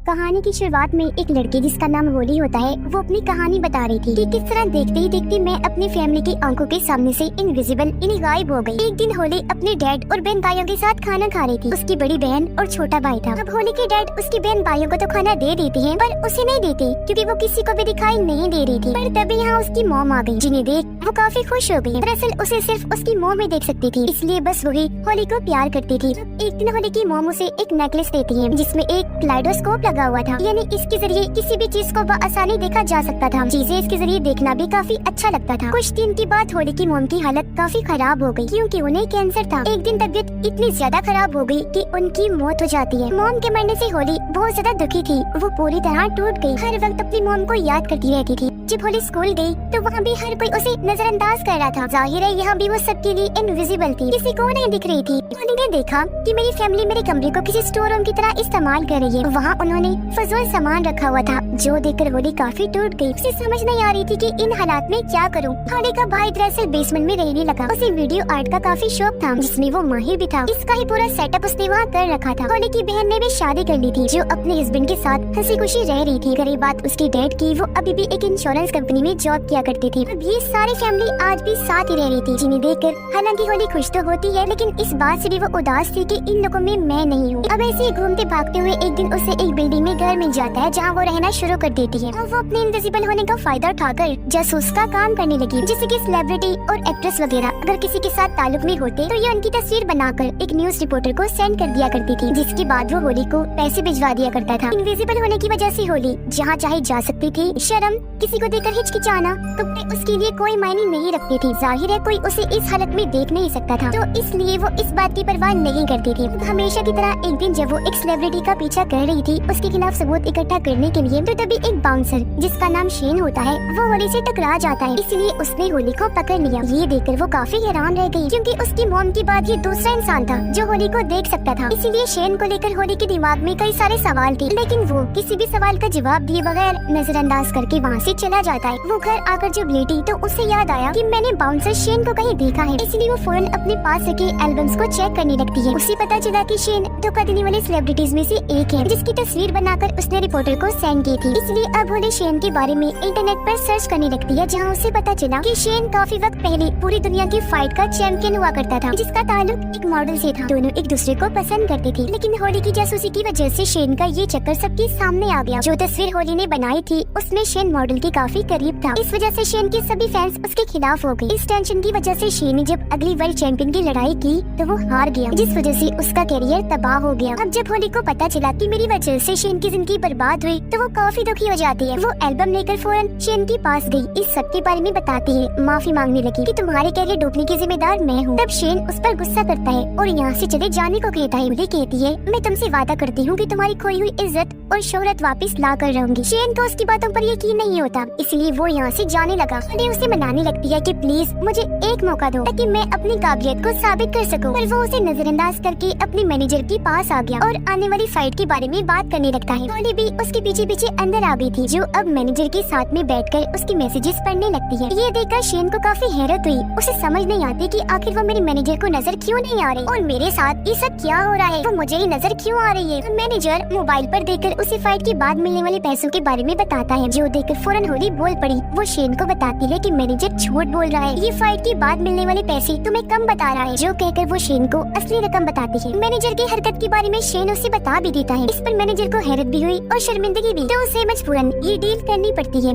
कहानी की शुरुआत में एक लड़की जिसका नाम होली होता है वो अपनी कहानी बता रही थी कि किस तरह देखते ही देखते मैं अपनी फैमिली की आंखों के सामने से इनविजिबल गायब हो गई। एक दिन होली अपने डैड और बहन भाइयों के साथ खाना खा रही थी। उसकी बड़ी बहन और छोटा भाई था। अब होली के डैड उसकी बहन भाइयों को तो खाना दे देते हैं पर उसे नहीं देते क्योंकि वो किसी को भी दिखाई नहीं दे रही थी। पर तभी यहाँ उसकी मॉम आ गई जिन्हें देख वो काफी खुश हो गई। दरअसल उसे सिर्फ उसकी मॉम ही देख सकती थी, इसलिए बस वही होली को प्यार करती थी। एक दिन होली की मॉम उसे एक नेकलेस देती है जिसमें एक क्लाइडोस्कोप लगा हुआ था, यानी इसके जरिए किसी भी चीज को बआसानी देखा जा सकता था। चीजें इसके जरिए देखना भी काफी अच्छा लगता था। कुछ दिन के बाद होली की मॉम की हालत काफी खराब हो गई क्योंकि उन्हें कैंसर था। एक दिन तबीयत इतनी ज्यादा खराब हो गई कि उनकी मौत हो जाती है। मॉम के मरने से होली बहुत ज्यादा दुखी थी। वो पूरी तरह टूट गई। हर वक्त अपनी मॉम को याद करती रहती थी। जब होली स्कूल गई तो वहाँ भी हर कोई उसे नजरअंदाज कर रहा था। जाहिर है यहाँ भी वो सबके लिए इनविजिबल थी, किसी को नहीं दिख रही थी। होली ने देखा कि मेरी फैमिली मेरे कमरे को किसी स्टोर रूम की तरह इस्तेमाल कर रही है। वहाँ उन्होंने फजूल सामान रखा हुआ था जो देखकर होली काफी टूट गई। उसे समझ नहीं आ रही थी कि इन हालात में क्या करूँ। होली का भाई दरअसल बेसमेंट में रहने लगा। उसे वीडियो आर्ट का काफी शौक था जिसमें वो माहिर भी था। इसका ही पूरा सेटअप उसने वहाँ कर रखा था। होली की बहन ने भी शादी कर ली थी जो अपने हस्बैंड के साथ हंसी खुशी रह रही थी। रही बात उसकी डैड की, वो अभी भी एक इंश्योरेंस कंपनी में जॉब किया करती थी। अब ये सारी फैमिली आज भी साथ ही रह रही थी जिन्हें देखकर हालांकि होली खुश तो होती है लेकिन इस बात से भी वो उदास थी कि इन लोगों में मैं नहीं हूँ। अब ऐसे ही घूमते भागते हुए एक दिन उसे एक बिल्डिंग में घर मिल जाता है जहाँ वो रहना शुरू कर देती है। और वो अपने इनविजिबल होने का फायदा उठाकर जासूस का काम करने लगी, जैसे कि सेलिब्रिटी और एक्ट्रेस वगैरह अगर किसी के साथ ताल्लुक में होते तो ये उनकी तस्वीर बनाकर एक न्यूज रिपोर्टर को सेंड कर दिया करती थी, जिसके बाद वो होली को पैसे भिजवा दिया करता था। इनविजिबल होने की वजह से होली जहाँ चाहे जा सकती थी। शर्म, किसी को देखकर हिचकिचाना तो उसके लिए कोई मायने नहीं रखती थी। जाहिर है कोई उसे इस हालत में देख नहीं सकता था, तो इसलिए वो इस बात की परवाह नहीं करती थी। हमेशा की तरह एक दिन जब वो एक सेलिब्रिटी का पीछा कर रही थी उसके खिलाफ सबूत इकट्ठा करने के लिए, तो तभी एक बाउंसर जिसका नाम शेन होता है वो होली से टकरा जाता है। इसलिए उसने होली को पकड़ लिया। ये देखकर वो काफी हैरान रह गई क्योंकि उसकी मॉम के बाद ये दूसरा इंसान था जो होली को देख सकता था। इसीलिए शेन को लेकर होली के दिमाग में कई सारे सवाल थे, लेकिन वो किसी भी सवाल का जवाब दिए बगैर नजरअंदाज करके वहाँ से चला जाता है। वो घर आकर जब लेटी तो उसे याद आया कि मैंने बाउंसर शेन को कहीं देखा है। इसलिए वो फौरन अपने पास रखे एल्बम्स को चेक करने लगती है। उसे पता चला कि शेन धोखा देने वाले सेलिब्रिटीज में से एक है जिसकी तस्वीर बनाकर उसने रिपोर्टर को सेंड की थी। इसलिए अब होली शेन के बारे में इंटरनेट पर सर्च करने लगती है जहाँ उसे पता चला कि शेन काफी वक्त पहले पूरी दुनिया की फाइट का चैंपियन हुआ करता था जिसका ताल्लुक एक मॉडल से था। दोनों एक दूसरे को पसंद करते थे, लेकिन होली की जासूसी की वजह से शेन का ये चक्कर सबके सामने आ गया। जो तस्वीर होली ने बनाई थी उसमें शेन मॉडल के काफी करीब था। इस वजह से शेन के सभी फैंस उसके खिलाफ हो गए। इस टेंशन की वजह से शेन ने जब अगली वर्ल्ड चैंपियन की लड़ाई की तो वो हार गया, जिस वजह से उसका करियर तबाह हो गया। अब जब होली को पता चला कि मेरी वजह से शेन की जिंदगी बर्बाद हुई तो वो काफी दुखी हो जाती है। वो एल्बम लेकर फौरन शेन के पास गई, इस सब के बारे में बताती है, माफी मांगने लगी कि तुम्हारे करियर डूबने की जिम्मेदार मैं हूँ। तब शेन उस पर गुस्सा करता है और यहाँ से चले जाने को कहता है। होली कहती है मैं तुमसे वादा करती हूँ कि तुम्हारी खोई हुई इज्जत और शोहरत वापस ला कर रहूंगी। शेन को उसकी बातों पर यकीन नहीं होता, इसलिए वो यहाँ से जाने लगा। होली उसे मनाने लगती है कि प्लीज मुझे एक मौका दो ताकि मैं अपनी काबिलियत को साबित कर सकूं। पर वो उसे नजरअंदाज करके अपने मैनेजर के पास आ गया और आने वाली फाइट के बारे में बात करने लगता है। होली भी उसके पीछे पीछे अंदर आ गई थी जो अब मैनेजर के साथ में बैठकर उसकी मैसेजेस पढ़ने लगती है। ये देखकर शेन को काफी हैरत हुई। उसे समझ नहीं आती कि आखिर वो मेरे मैनेजर को नजर क्यों नहीं आ रही और मेरे साथ ये सब क्या हो रहा है, वो मुझे ही नजर क्यों आ रही है। मैनेजर मोबाइल पर देखकर उसे फाइट के बाद मिलने वाले पैसों के बारे में बताता है, जो देखकर फौरन होली बोल पड़ी। वो शेन को बताती है कि मैनेजर झूठ बोल रहा है, ये फाइट के बाद मिलने वाले पैसे तुम्हें कम बता रहा है, जो कहकर वो शेन को असली रकम बताती है। मैनेजर की हरकत के बारे में शेन उसे बता भी देता है। इस पर मैनेजर को हैरत भी हुई और शर्मिंदगी भी, तो उसे मजबूरन ये डील करनी पड़ती है।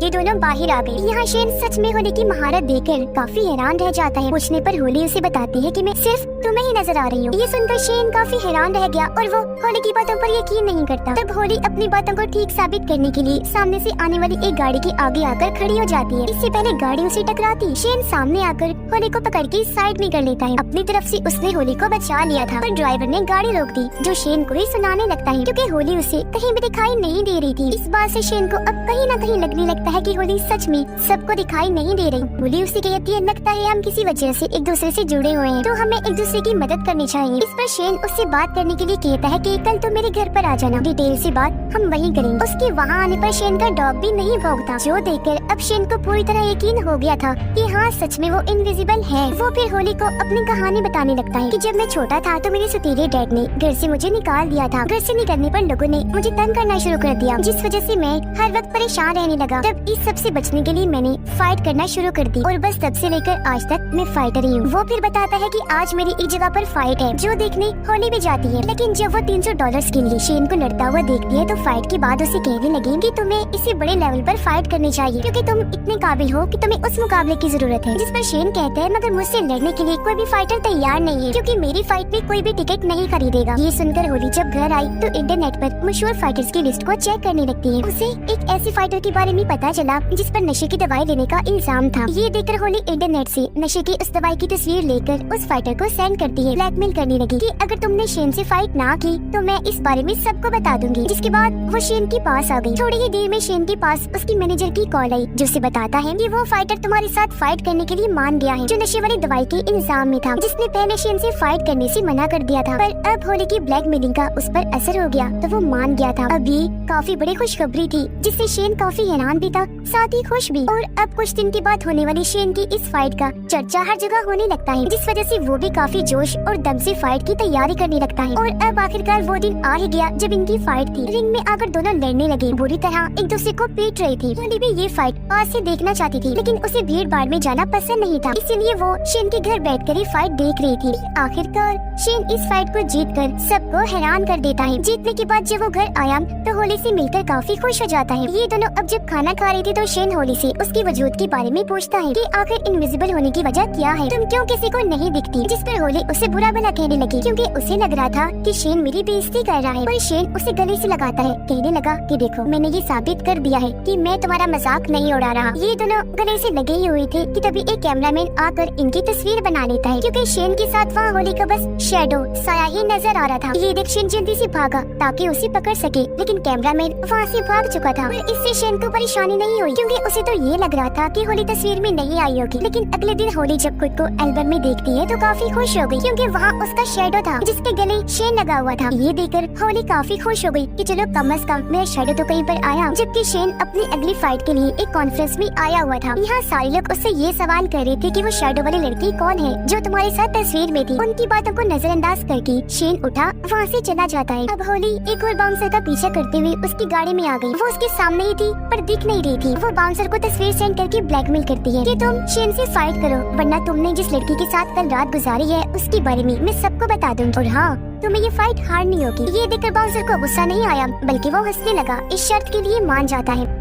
ये दोनों बाहर आ गए। यहाँ शेन सच में होली की महारत देखकर काफी हैरान रह जाता है। पूछने पर होली उसे बताती है कि मैं सिर्फ तुम्हें ही नजर आ रही हूँ। ये सुनकर शेन काफी हैरान रह गया और वो होली की बातों पर यकीन नहीं करता। तब होली अपनी बातों को ठीक साबित करने के लिए सामने से आने वाली एक गाड़ी के आगे आकर खड़ी हो जाती है। इससे पहले गाड़ी उसे टकराती, शेन सामने आकर होली को पकड़ के साइड में कर लेता है। अपनी तरफ से उसने होली को बचा लिया था, पर ड्राइवर ने गाड़ी रोक दी, जो शेन को ही सुनाने लगता है क्योंकि होली उसे कहीं भी दिखाई नहीं दे रही थी। इस बात से शेन को अब कहीं न कहीं लगने लगता है कि होली सच में सबको दिखाई नहीं दे रही। होली उसे कहती है लगता है हम किसी वजह से एक दूसरे से जुड़े हुए हैं, तो हमें एक दूसरे दूसरे की मदद करनी चाहिए। इस पर शेन उससे बात करने के लिए कहता है कि कल तो मेरे घर पर आ जाना, डिटेल से बात हम वहीं करेंगे। उसके वहाँ आने पर शेन का डॉग भी नहीं भौंकता, जो देखकर अब शेन को पूरी तरह यकीन हो गया था कि हाँ सच में वो इनविजिबल है। वो फिर होली को अपनी कहानी बताने लगता है कि जब मैं छोटा था तो मेरे सतीले डैड ने घर से मुझे निकाल दिया था। घर से निकलने पर लोगों ने मुझे तंग करना शुरू कर दिया, जिस वजह से मैं हर वक्त परेशान रहने लगा। तब इस सब से बचने के लिए मैंने फाइट करना शुरू कर दी और बस तब से लेकर आज तक मैं फाइटर ही हूँ। वो फिर बताता है कि आज मेरी एक जगह पर फाइट है जो देखने होली भी जाती है, लेकिन जब वो $300 के लिए शेन को लड़ता हुआ देखती है तो फाइट के बाद उसे कहने लगी कि तुम्हें इसे बड़े लेवल पर फाइट करनी चाहिए क्योंकि तुम इतने काबिल हो कि तुम्हें उस मुकाबले की जरूरत है। जिस पर शेन कहता है मगर मुझसे लड़ने के लिए कोई भी फाइटर तैयार नहीं है क्योंकि मेरी फाइट में कोई भी टिकट नहीं खरीदेगा। ये सुनकर होली जब घर आई तो इंटरनेट पर मशहूर फाइटर्स की लिस्ट को चेक करने लगती है। उसे एक ऐसी फाइटर के बारे में पता चला जिस पर नशे की दवाई लेने का इल्जाम था। ये देखकर होली इंटरनेट से नशे की उस दवाई की तस्वीर लेकर उस फाइटर को सेंड करती है। ब्लैकमेल करने लगी कि अगर तुमने शेन से फाइट ना की तो मैं इस बारे में सबको बता दूंगी। जिसके बाद वो शेन के पास आ गई। थोड़ी ही देर में शेन के पास उसकी मैनेजर की कॉल आई जो उसे बताता है कि वो फाइटर तुम्हारे साथ फाइट करने के लिए मान गया है जो नशे वाली दवाई के इल्जाम में था, जिसने पहले शेन से फाइट करने से मना कर दिया था। पर अब होली की ब्लैकमेलिंग का उस पर असर हो गया तो वो मान गया था। अब ये काफी बड़ी खुशखबरी थी जिससे शेन काफी हैरान भी था साथ ही खुश भी। और अब कुछ दिन के बाद होने वाली शेन की इस फाइट का चर्चा हर जगह होने लगता है, जिस वजह से वो भी काफी जोश और दम से फाइट की तैयारी करने लगता है। और अब आखिरकार वो दिन आ ही गया जब इनकी फाइट थी। रिंग में आकर दोनों लड़ने लगे, बुरी तरह एक दूसरे को पीट रही थी। होली भी ये फाइट पास से देखना चाहती थी लेकिन उसे भीड़ भाड़ में जाना पसंद नहीं था, इसीलिए वो शेन के घर बैठकर ही फाइट देख रही थी। आखिरकार शेन इस फाइट को जीतकर सबको हैरान कर देता है। जीतने के बाद जब वो घर आया तो होली से मिलकर काफी खुश हो जाता है। ये दोनों अब जब खाना खा रही थी तो शेन होली से उसकी वजूद के बारे में पूछता है कि आखिर इनविजिबल होने की वजह क्या है, तुम क्यों किसी को नहीं दिखती। जिस पर होली उसे बुरा भला कहने लगी क्योंकि उसे लग रहा था कि शेन मेरी बेइज्जती कर रहा है। पर शेन उसे गले से लगाता है, कहने लगा कि देखो मैंने ये साबित कर दिया है कि मैं तुम्हारा मजाक नहीं उड़ा रहा। ये दोनों गले से लगे ही हुए थे कि तभी एक कैमरामैन आकर इनकी तस्वीर बना लेता है क्योंकि शेन के साथ वहाँ होली का बस शैडो साया ही नजर आ रहा था। ये देख शेन जल्दी से भागा ताकि उसे पकड़ सके, लेकिन कैमरामैन वहाँ से भाग चुका था। पर इससे शेन को परेशानी नहीं हुई क्योंकि उसे तो ये लग रहा था कि होली तस्वीर में नहीं आई होगी। लेकिन अगले दिन होली जब खुद को एल्बम में देखती है तो काफी खुश हो गई क्योंकि वहाँ उसका शैडो था जिसके गले शेन लगा हुआ था। ये देखकर होली काफी खुश हो गई कि चलो कम से कम मेरा शैडो तो कहीं पर आया। जबकि शेन अपनी अगली फाइट के लिए एक कॉन्फ्रेंस में आया हुआ था। यहाँ सारे लोग उससे ये सवाल कर रहे थे कि वो शैडो वाली लड़की कौन है जो तुम्हारे साथ तस्वीर में थी। उनकी बातों को नजरअंदाज करके शेन उठा वहाँ से चला जाता है। अब होली एक और बाउंसर का पीछा करते हुए उसकी गाड़ी में आ गई। वो उसके सामने ही थी पर दिख नहीं रही थी। वो बाउंसर को तस्वीर सेंड करके ब्लैकमेल करती है कि तुम शेन से फाइट करो वरना तुमने जिस लड़की के साथ कल रात गुजारी है उसके बारे में मैं सबको बता दूंगी और हाँ तुम्हें ये फाइट हारनी होगी। ये देखकर बाउंसर को गुस्सा नहीं आया बल्कि वो हंसने लगा, इस शर्त के लिए मान जाता है।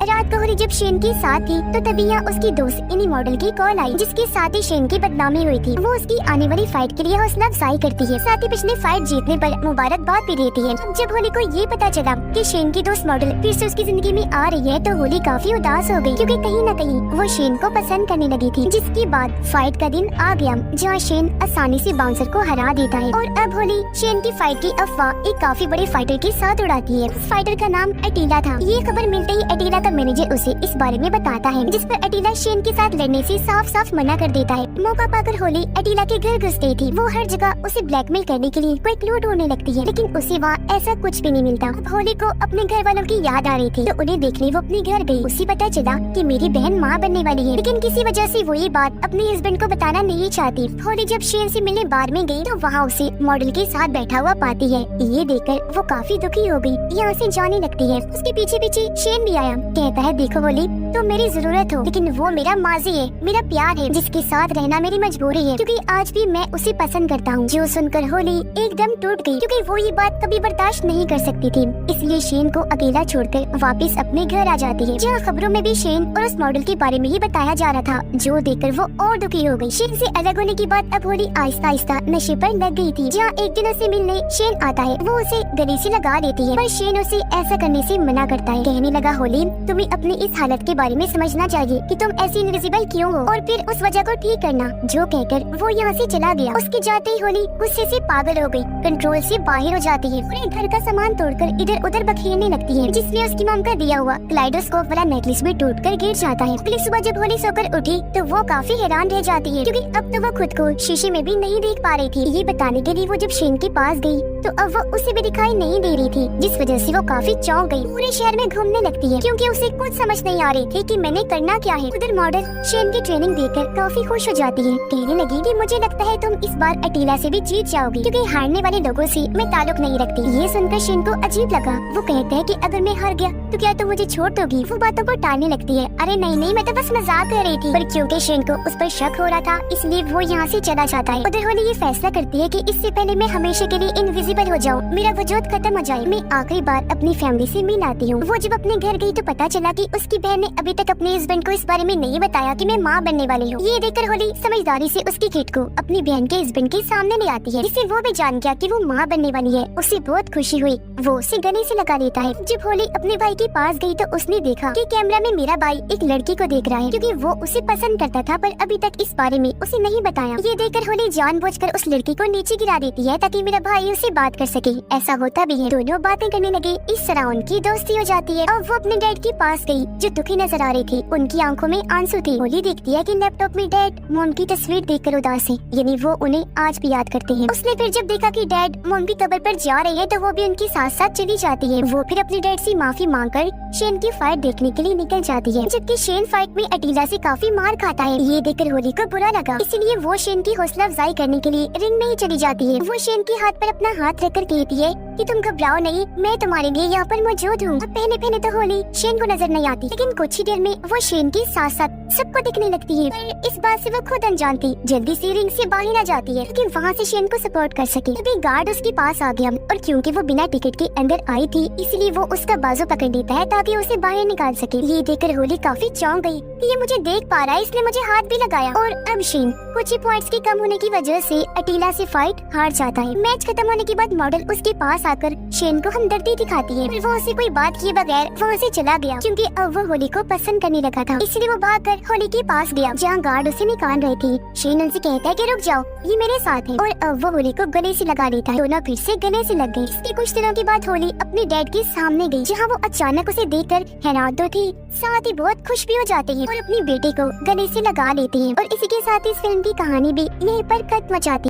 रात को होली जब शेन के साथ थी तो तभी यहाँ उसकी दोस्त इन्हीं मॉडल की कॉल आई जिसके साथ ही शेन की बदनामी हुई थी। वो उसकी आने वाली फाइट के लिए हौसला अफजाई करती है, साथ ही पिछले फाइट जीतने पर मुबारकबाद भी देती है। जब होली को ये पता चला कि शेन की दोस्त मॉडल फिर से उसकी जिंदगी में आ रही है तो होली काफी उदास हो गई क्योंकि कहीं न कहीं वो शेन को पसंद करने लगी थी। जिसके बाद फाइट का दिन आ गया जहाँ शेन आसानी से बाउंसर को हरा देता है। और अब होली शेन की फाइट की अफवाह एक काफी बड़े फाइटर के साथ उड़ाती है। उस फाइटर का नाम अटीला था। ये खबर मिलते ही अटीला का मैनेजर उसे इस बारे में बताता है, जिस पर अटीला शेन के साथ लड़ने से साफ साफ मना कर देता है। मौका पाकर होली अटीला के घर घुस गई थी। वो हर जगह उसे ब्लैकमेल करने के लिए कोई क्लू ढूंढने लगती है, लेकिन उसे वहाँ ऐसा कुछ भी नहीं मिलता। अब होली को अपने घर वालों की याद आ रही थी तो उन्हें देखने वो अपने घर गई। उसे पता चला कि मेरी बहन माँ बनने वाली है, लेकिन किसी वजह से वो ये बात अपने हस्बैंड को बताना नहीं चाहती। होली जब शेन से मिलने बार में गई तो वहाँ उसे मॉडल के साथ बैठा हुआ पाती है। ये देखकर वो काफी दुखी हो गई, यहाँ से जाने लगती है। उसके पीछे पीछे शेन भी आया, कहता है देखो होली तुम मेरी जरूरत हो लेकिन वो मेरा माजी है, मेरा प्यार है जिसके साथ रहना मेरी मजबूरी है क्योंकि आज भी मैं उसे पसंद करता हूँ। जो सुनकर होली एकदम टूट गई क्योंकि वो ये बात कभी बर्दाश्त नहीं कर सकती थी, इसलिए शेन को अकेला छोड़कर वापस अपने घर आ जाती है जहाँ खबरों में भी शेन और उस मॉडल के बारे में ही बताया जा रहा था, जो देखकर वो और दुखी हो गई। शेन से अलग होने के बाद अब होली आहिस्ता आहिस्ता नशे पर लग गई थी। जहाँ एक दिन उसे मिलने शेन आता है, वो उसे गले से लगा देती है पर शेन उसे ऐसा करने से मना करता है, कहने लगा होली तुम्हें अपनी इस हालत के बारे में समझना चाहिए कि तुम ऐसी इनविजिबल क्यों हो और फिर उस वजह को ठीक करना। जो कहकर वो यहाँ से चला गया। उसके जाते ही होली गुस्से से पागल हो गई, कंट्रोल से बाहर हो जाती है और घर का सामान तोड़कर इधर उधर बखेरने लगती है, जिसमें उसकी मॉम का दिया हुआ क्लाइडोस्कोप वाला नेकलेस भी टूटकर गिर जाता है। अगली सुबह जब होली सोकर उठी तो वो काफी हैरान रह जाती है, क्योंकि अब तो वो खुद को शीशे में भी नहीं देख पा रही थी। ये बताने के लिए वो जब शेन के पास गई तो अब वो उसे भी दिखाई नहीं दे रही थी, जिस वजह से वो काफी चौंक गई। पूरे शहर में घूमने लगती है, क्योंकि उसे कुछ समझ नहीं आ रही थी कि मैंने करना क्या है। उधर मॉडल शेन की ट्रेनिंग देखकर काफी खुश हो जाती है, कहने लगी कि मुझे लगता है तुम इस बार अटीला से भी जीत जाओगी, क्योंकि हारने वाले लोगों से मैं ताल्लुक नहीं रखती। ये सुनकर शेन को अजीब लगा। वो कहता है कि अगर मैं हार गया तो क्या तुम मुझे छोड़ दोगी? वो बातों को टालने लगती है। अरे नहीं नहीं, मैं तो बस मजाक कर रही थी। पर क्योंकि शेन को उस पर शक हो रहा था, इसलिए वो यहाँ से चला जाता है। उधर होली ये फैसला करती है कि इससे पहले मैं हमेशा के लिए इनविजिबल हो जाऊँ, मेरा वजूद खत्म हो जाए, मैं आखिरी बार अपनी फैमिली से मिल आती हूँ। वो जब अपने घर गई तो पता चला कि उसकी बहन ने अभी तक अपने हस्बैंड को इस बारे में नहीं बताया कि मैं माँ बनने वाली हूँ। ये देखकर होली समझदारी से उसकी किट को अपनी बहन के हस्बैंड के सामने ले आती है, जिससे वो भी जान गया कि वो माँ बनने वाली है। उसे बहुत खुशी हुई, वो उसे गले से लगा लेता है। जब होली अपने भाई के पास गई तो उसने देखा कि कैमरा में मेरा भाई एक लड़की को देख रहा है, क्योंकि वो उसे पसंद करता था पर अभी तक इस बारे में उसे नहीं बताया। ये देखकर होली जानबूझकर उस लड़की को नीचे गिरा देती है ताकि मेरा भाई उसे बात कर सके। ऐसा होता भी है, दोनों बातें करने लगे। इस तरह उनकी दोस्ती हो जाती है। और वो अपने डैड के पास गई जो दुखी नजर आ रही थी, उनकी आंखों में आंसू थे। होली देखती है कि लैपटॉप में डैड मॉम की तस्वीर देखकर उदास है, यानी वो उन्हें आज भी याद करते हैं। उसने फिर जब देखा कि डैड मॉम की कब्र पर जा रहे हैं तो वो भी उनके साथ साथ चली जाती है। वो फिर अपने डैड से माफी मांगकर शेन की फाइट देखने के लिए निकल जाती है, जबकि शेन फाइट में अटीला से काफी मार खाता है। ये देखकर होली को बुरा लगा, इसलिए वो शेन की हौसला अफजाई करने के लिए रिंग में ही चली जाती है। वो शेन के हाथ पर अपना हाथ रखकर कहती है कि तुम घबराओ नहीं, मैं तुम्हारे लिए यहाँ पर मौजूद हूँ। पहले पहले तो होली शेन को नजर नहीं आती, लेकिन कुछ ही देर में वो शेन के साथ साथ सबको दिखने लगती है। पर इस बात से वो खुद अनजान थी, जल्दी से रिंग से बाहर आ जाती है क्योंकि वहाँ से शेन को सपोर्ट कर सके। तभी गार्ड उसके पास आ गया और क्योंकि वो बिना टिकट के अंदर आई थी, इसलिए वो उसका बाजू पकड़ लेता है ताकि उसे बाहर निकाल सके। ये देखकर होली काफी चौंक गई कि ये मुझे देख पा रहा है, इसने मुझे हाथ भी लगाया। और अब शेन कुछ ही पॉइंट्स के कम होने की वजह से अटीला से फाइट हार जाता है। मैच खत्म होने के बाद मॉडल उसके पास आकर शेन को हमदर्दी दिखाती है, वो उसे कोई बात किए बगैर वहाँ से चला गया, क्योंकि अब वो होली को पसंद करने लगा था। इसलिए वो भागकर होली के पास गया जहाँ गार्ड उसे निकाल रहे थे। शेन उनसे कहता है कि रुक जाओ, ये मेरे साथ है, और अब वो होली को गले से लगा लेता है। दोनों फिर से गले से लग गए। इसके कुछ दिनों के बाद होली अपने डैड के सामने गई, जहाँ वो अचानक उसे देखकर हैरान तो थी, साथ ही बहुत खुश भी हो जाते हैं और अपनी बेटे को गले से लगा लेते हैं। और इसी के साथ इस फिल्म की कहानी भी यहीं पर खत्म हो जाती है।